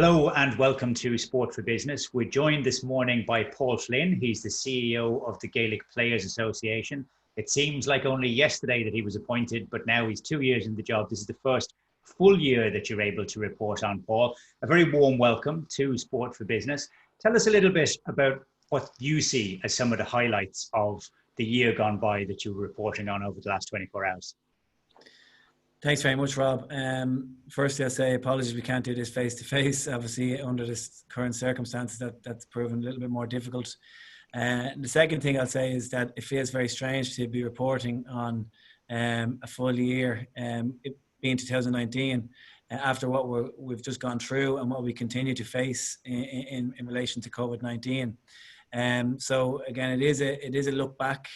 Hello and welcome to Sport for Business. We're joined this morning by Paul Flynn. He's the CEO of the Gaelic Players Association. It seems like only yesterday that he was appointed, but now he's 2 years in the job. This is the first full year that you're able to report on, Paul. A very warm welcome to Sport for Business. Tell us a little bit about what you see as some of the highlights of the year gone by that you were reporting on over the last 24 hours. Thanks very much, Rob. Firstly, I'll say apologies we can't do this face-to-face. Obviously, under this current circumstances, that's proven a little bit more difficult. The second thing I'll say is that it feels very strange to be reporting on a full year, it being 2019, after what we've just gone through and what we continue to face in relation to COVID-19. So again, it is a look back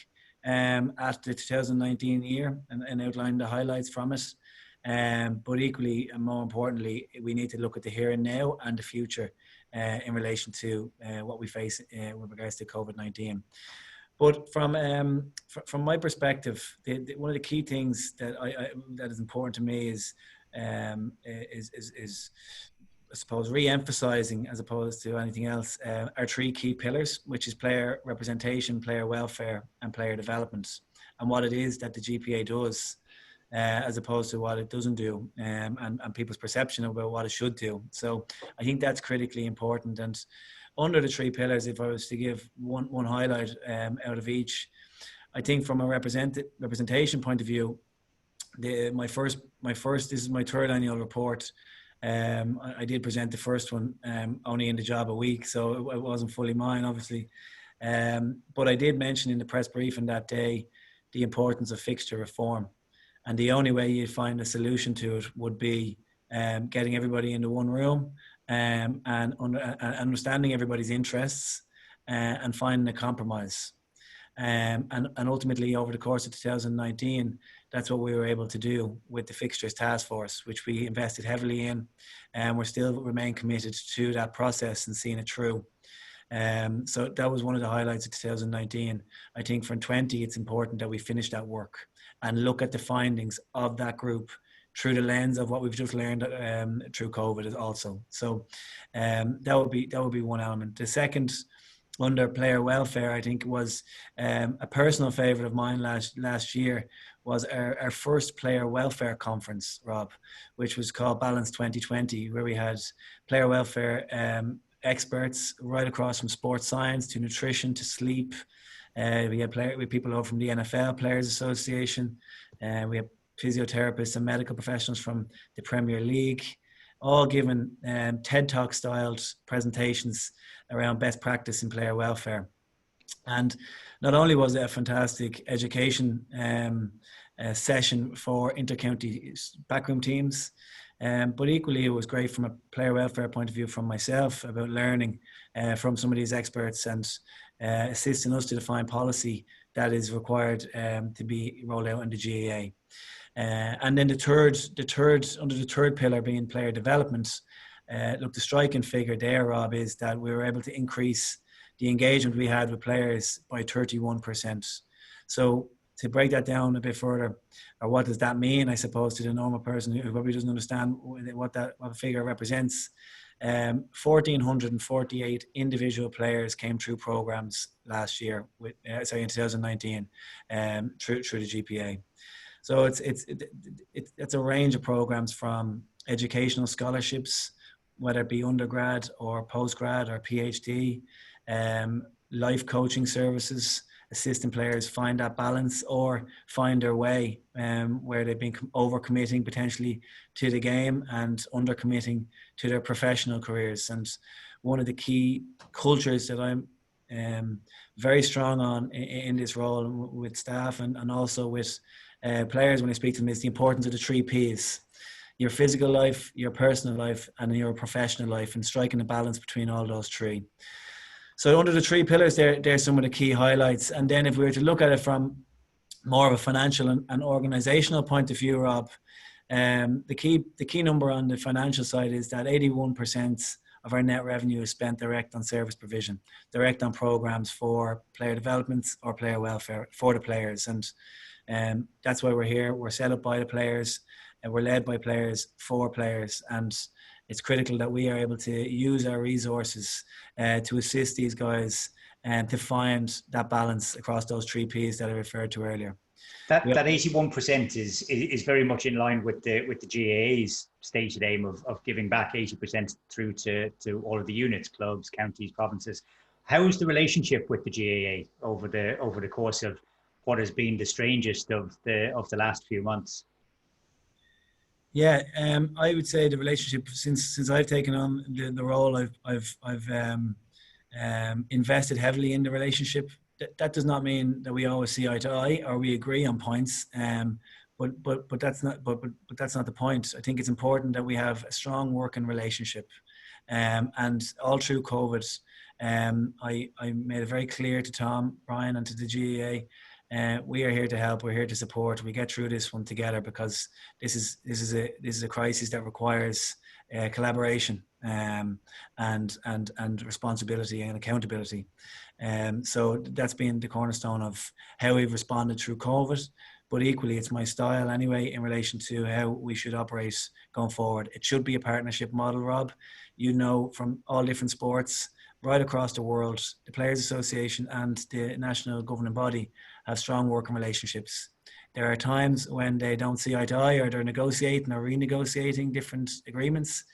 at the 2019 year and outline the highlights from it. But equally and more importantly, we need to look at the here and now and the future in relation to what we face with regards to COVID-19. But from my perspective, one of the key things that is important to me is I suppose re-emphasizing, as opposed to anything else, our three key pillars, which is player representation, player welfare, and player development, and what it is that the GPA does, as opposed to what it doesn't do, and people's perception about what it should do. So I think that's critically important. And under the three pillars, if I was to give one highlight out of each, I think from a representation point of view, my first, this is my third annual report. I did present the first one only in the job a week, so it wasn't fully mine, obviously. But I did mention in the press briefing that day the importance of fixture reform. And the only way you'd find a solution to it would be getting everybody into one room and understanding everybody's interests and finding a compromise. And ultimately, over the course of 2019, that's what we were able to do with the fixtures task force, which we invested heavily in, and we still remain committed to that process and seeing it through. So that was one of the highlights of 2019. I think for 2020, it's important that we finish that work and look at the findings of that group through the lens of what we've just learned through COVID also. So that would be one element. The second, under player welfare, I think was a personal favourite of mine last year, was our first player welfare conference, Rob, which was called Balance 2020, where we had player welfare experts right across from sports science to nutrition to sleep. We had people over from the NFL Players Association, we had physiotherapists and medical professionals from the Premier League, all given TED Talk styled presentations around best practice in player welfare. And not only was it a fantastic education session for inter-county backroom teams, but equally it was great from a player welfare point of view from myself about learning from some of these experts and assisting us to define policy that is required to be rolled out in the GAA. And then the third under the third pillar being player development, look, the striking figure there, Rob, is that we were able to increase the engagement we had with players by 31%. So to break that down a bit further, or what does that mean, I suppose, to the normal person who probably doesn't understand what the figure represents. 1,448 individual players came through programs last year, in 2019, through the GPA. So it's a range of programs, from educational scholarships, whether it be undergrad or postgrad or PhD, life coaching services, assisting players find that balance or find their way where they've been overcommitting potentially to the game and undercommitting to their professional careers. And one of the key cultures that I'm very strong on in this role with staff and also with players when I speak to them is the importance of the three Ps: your physical life, your personal life, and your professional life, and striking a balance between all those three. So under the three pillars, there's some of the key highlights. And then if we were to look at it from more of a financial and organizational point of view, Rob, the key number on the financial side is that 81% of our net revenue is spent direct on service provision, direct on programs for player development or player welfare for the players. And that's why we're here. We're set up by the players and we're led by players for players. And it's critical that we are able to use our resources to assist these guys and to find that balance across those three P's that I referred to earlier. That 81% is very much in line with the GAA's stated aim of giving back 80% through to all of the units, clubs, counties, provinces. How is the relationship with the GAA over the course of what has been the strangest of the last few months? Yeah, I would say the relationship since I've taken on the role, I've invested heavily in the relationship. That does not mean that we always see eye to eye or we agree on points. But that's not the point. I think it's important that we have a strong working relationship. And all through COVID, I made it very clear to Tom, Brian, and to the GAA. We are here to help. We're here to support. We get through this one together because this is a crisis that requires collaboration and responsibility and accountability. So that's been the cornerstone of how we've responded through COVID. But equally, it's my style anyway in relation to how we should operate going forward. It should be a partnership model, Rob. You know, from all different sports right across the world, the Players Association and the national governing body have strong working relationships. There are times when they don't see eye to eye or they're negotiating or renegotiating different agreements.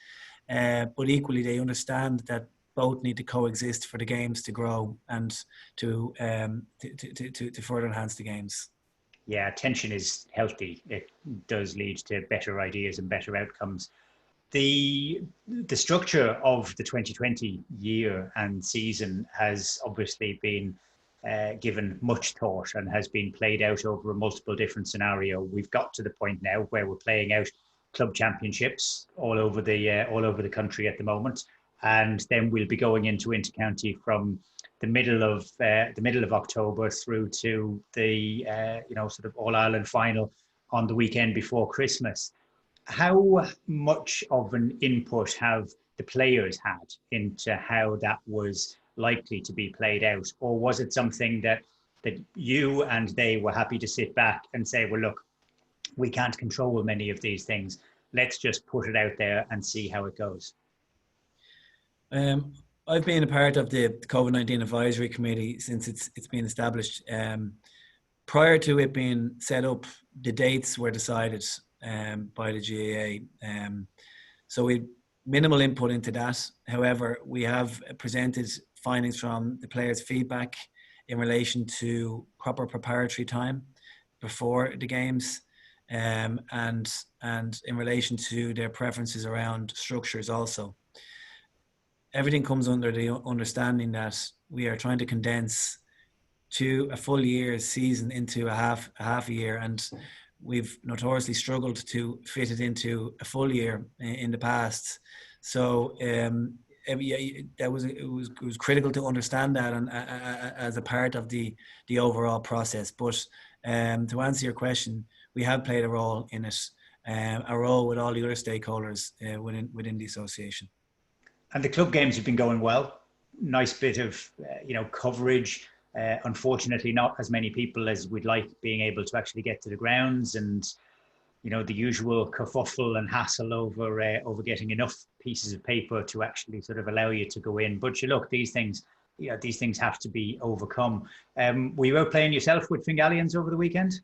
But equally, they understand that both need to coexist for the games to grow and to further enhance the games. Yeah, tension is healthy. It does lead to better ideas and better outcomes. The structure of the 2020 year and season has obviously been given much thought and has been played out over a multiple different scenario. We've got to the point now where we're playing out club championships all over the country at the moment, and then we'll be going into intercounty from the middle of October through to the sort of All Ireland final on the weekend before Christmas. How much of an input have the players had into how that was likely to be played out, or was it something that you and they were happy to sit back and say, well, look, we can't control many of these things. Let's just put it out there and see how it goes. I've been a part of the COVID-19 advisory committee since it's been established. Prior to it being set up, the dates were decided by the GAA. So we minimal input into that. However, we have presented findings from the players' feedback in relation to proper preparatory time before the games, and in relation to their preferences around structures also. Everything comes under the understanding that we are trying to condense a full year's season into a half a year, and we've notoriously struggled to fit it into a full year in the past. So it was critical to understand that and as a part of the overall process. But to answer your question, we have played a role in it, a role with all the other stakeholders within the association. And the club games have been going well. Nice bit of coverage. Unfortunately, not as many people as we'd like being able to actually get to the grounds, and the usual kerfuffle and hassle over getting enough pieces of paper to actually sort of allow you to go in. But look, these things have to be overcome. Were you out playing yourself with Fingalians over the weekend?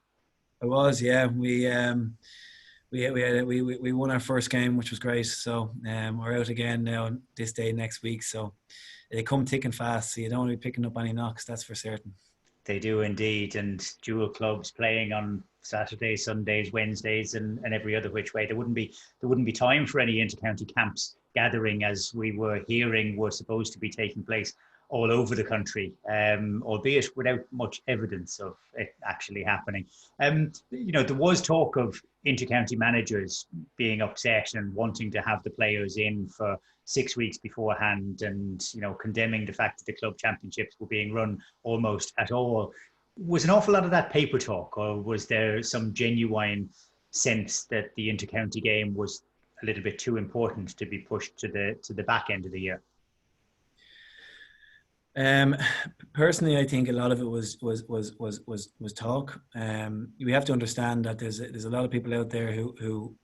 I was, yeah. We won our first game, which was great. So we're out again now this day next week. So they come thick and fast. So you don't want to be picking up any knocks, that's for certain. They do indeed. And dual clubs playing on Saturdays, Sundays, Wednesdays, and every other which way. There wouldn't be time for any intercounty camps gathering, as we were hearing were supposed to be taking place all over the country, albeit without much evidence of it actually happening. There was talk of intercounty managers being upset and wanting to have the players in for 6 weeks beforehand, and condemning the fact that the club championships were being run almost at all. Was an awful lot of that paper talk, or was there some genuine sense that the intercounty game was a little bit too important to be pushed to the back end of the year? Personally, I think a lot of it was talk. We have to understand that there's a lot of people out there who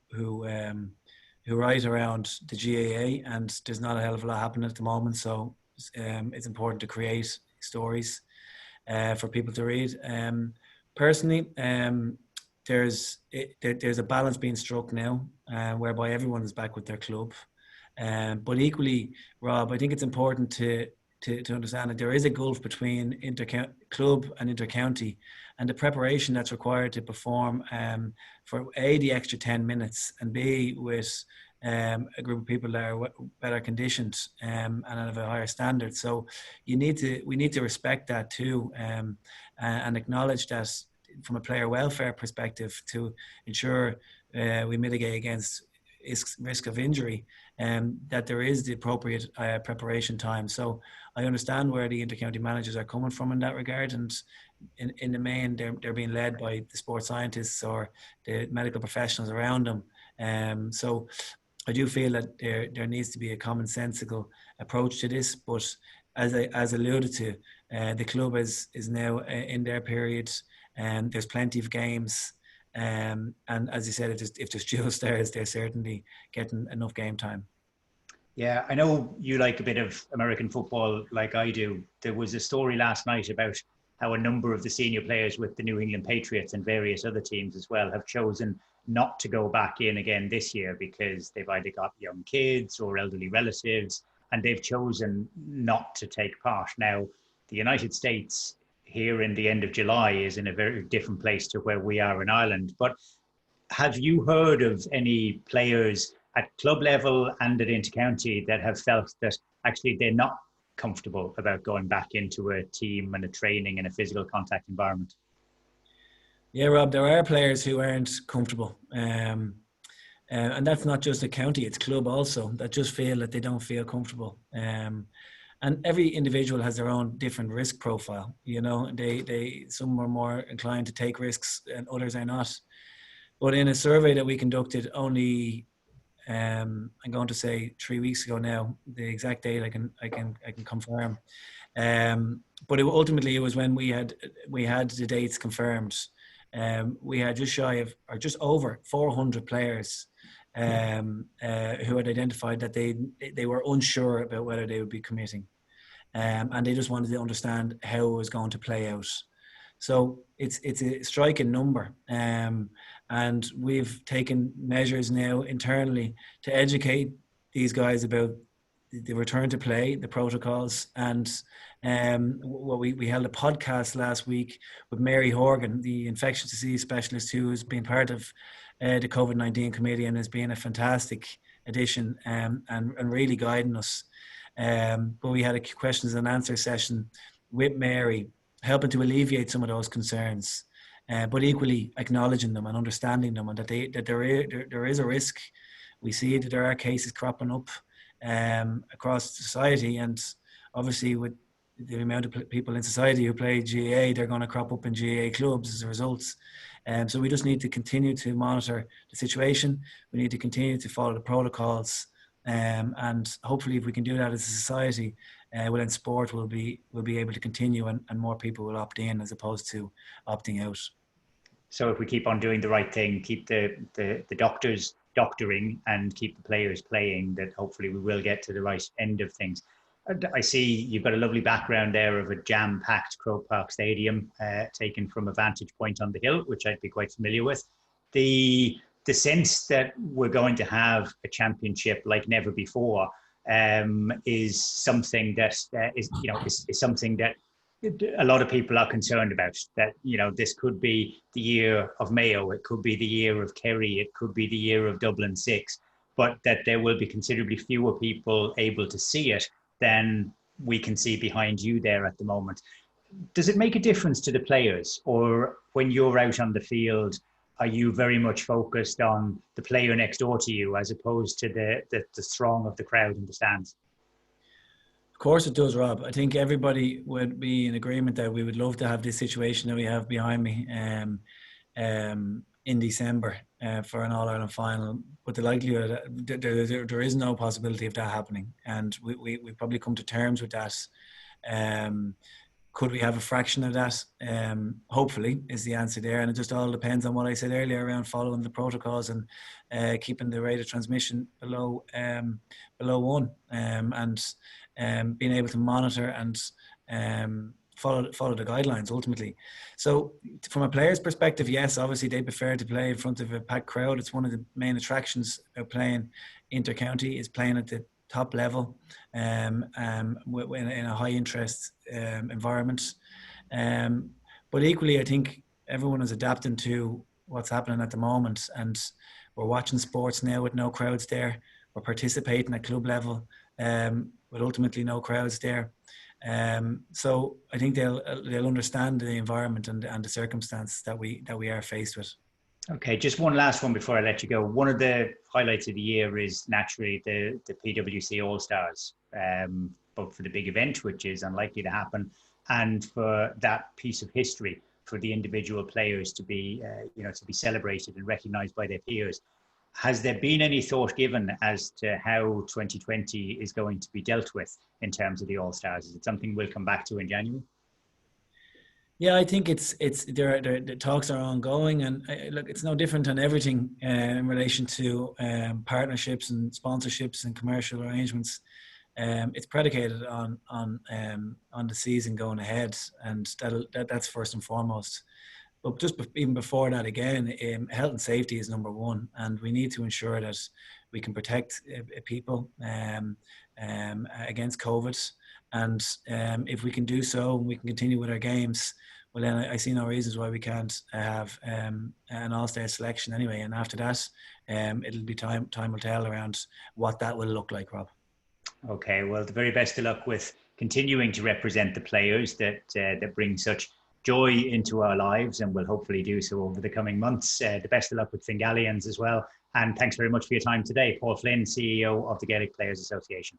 who write around the GAA, and there's not a hell of a lot happening at the moment. So it's important to create stories for people to read. Personally, there's a balance being struck now, whereby everyone is back with their club. But equally, Rob, I think it's important to understand that there is a gulf between club and intercounty, and the preparation that's required to perform for A, the extra 10 minutes, and B, with a group of people that are better conditioned and of a higher standard. So we need to respect that too, and acknowledge that from a player welfare perspective, to ensure we mitigate against risk of injury, that there is the appropriate preparation time. So I understand where the intercounty managers are coming from in that regard, and in the main, they're being led by the sports scientists or the medical professionals around them. So I do feel that there needs to be a commonsensical approach to this. But as alluded to, the club is now in their period, and there's plenty of games. And as you said, if there's dual stars, they're certainly getting enough game time. Yeah, I know you like a bit of American football like I do. There was a story last night about how a number of the senior players with the New England Patriots and various other teams as well have chosen not to go back in again this year because they've either got young kids or elderly relatives, and they've chosen not to take part. Now, the United States here in the end of July is in a very different place to where we are in Ireland. But have you heard of any players at club level and at intercounty that have felt that actually they're not comfortable about going back into a team and a training and a physical contact environment? Yeah, Rob, there are players who aren't comfortable. And that's not just a county, it's club also, that just feel that they don't feel comfortable. And every individual has their own different risk profile. You know, some are more inclined to take risks and others are not. But in a survey that we conducted only, I'm going to say 3 weeks ago now, the exact date I can confirm. But ultimately it was when we had the dates confirmed. We had just shy of, or just over 400 players who had identified that they were unsure about whether they would be committing, and they just wanted to understand how it was going to play out. So it's a striking number, and we've taken measures now internally to educate these guys about the return to play, the protocols, and we held a podcast last week with Mary Horgan, the infectious disease specialist who has been part of the COVID-19 committee and has been a fantastic addition, and really guiding us. But we had a questions and answer session with Mary, helping to alleviate some of those concerns, but equally acknowledging them and understanding them, and that there is a risk. We see that there are cases cropping up across society, and obviously with the amount of people in society who play GAA, they're going to crop up in GAA clubs as a result. So we just need to continue to monitor the situation. We need to continue to follow the protocols, and hopefully if we can do that as a society, within sport we'll be able to continue, and more people will opt in as opposed to opting out. So if we keep on doing the right thing, keep the doctors doctoring and keep the players playing, that hopefully we will get to the right end of things. I see you've got a lovely background there of a jam-packed Croke Park Stadium, taken from a vantage point on the hill, which I'd be quite familiar with. The sense that we're going to have a championship like never before is something that is something that a lot of people are concerned about. That, you know, this could be the year of Mayo, it could be the year of Kerry, it could be the year of Dublin 6, but that there will be considerably fewer people able to see it than we can see behind you there at the moment. Does it make a difference to the players, or when you're out on the field, are you very much focused on the player next door to you as opposed to the throng of the crowd in the stands? Of course it does, Rob. I think everybody would be in agreement that we would love to have this situation that we have behind me in December for an All-Ireland final, but the likelihood there is no possibility of that happening, and we probably come to terms with that Could we have a fraction of that? Hopefully is the answer there. And it just all depends on what I said earlier around following the protocols and keeping the rate of transmission below 1, and being able to monitor and follow the guidelines ultimately. So from a player's perspective, yes, obviously they prefer to play in front of a packed crowd. It's one of the main attractions of playing inter-county, is playing at the top level, in a high interest environment. But equally, I think everyone is adapting to what's happening at the moment, and we're watching sports now with no crowds there. We're participating at club level with ultimately no crowds there. So I think they'll understand the environment and the circumstances that we are faced with. Okay, just one last one before I let you go. One of the highlights of the year is naturally the PwC All-Stars, both for the big event, which is unlikely to happen, and for that piece of history for the individual players to be, to be celebrated and recognised by their peers. Has there been any thought given as to how 2020 is going to be dealt with in terms of the All-Stars? Is it something we'll come back to in January? Yeah, I think the talks are ongoing, and look, it's no different on everything in relation to partnerships and sponsorships and commercial arrangements. It's predicated on the season going ahead, and that's first and foremost. But just even before that, again, health and safety is number one, and we need to ensure that we can protect people against COVID. And if we can do so, and we can continue with our games, well, then I see no reasons why we can't have an all-star selection anyway. And after that, it'll be time will tell around what that will look like, Rob. Okay, well, the very best of luck with continuing to represent the players that bring such joy into our lives, and will hopefully do so over the coming months. The best of luck with Fingalians as well. And thanks very much for your time today, Paul Flynn, CEO of the Gaelic Players Association.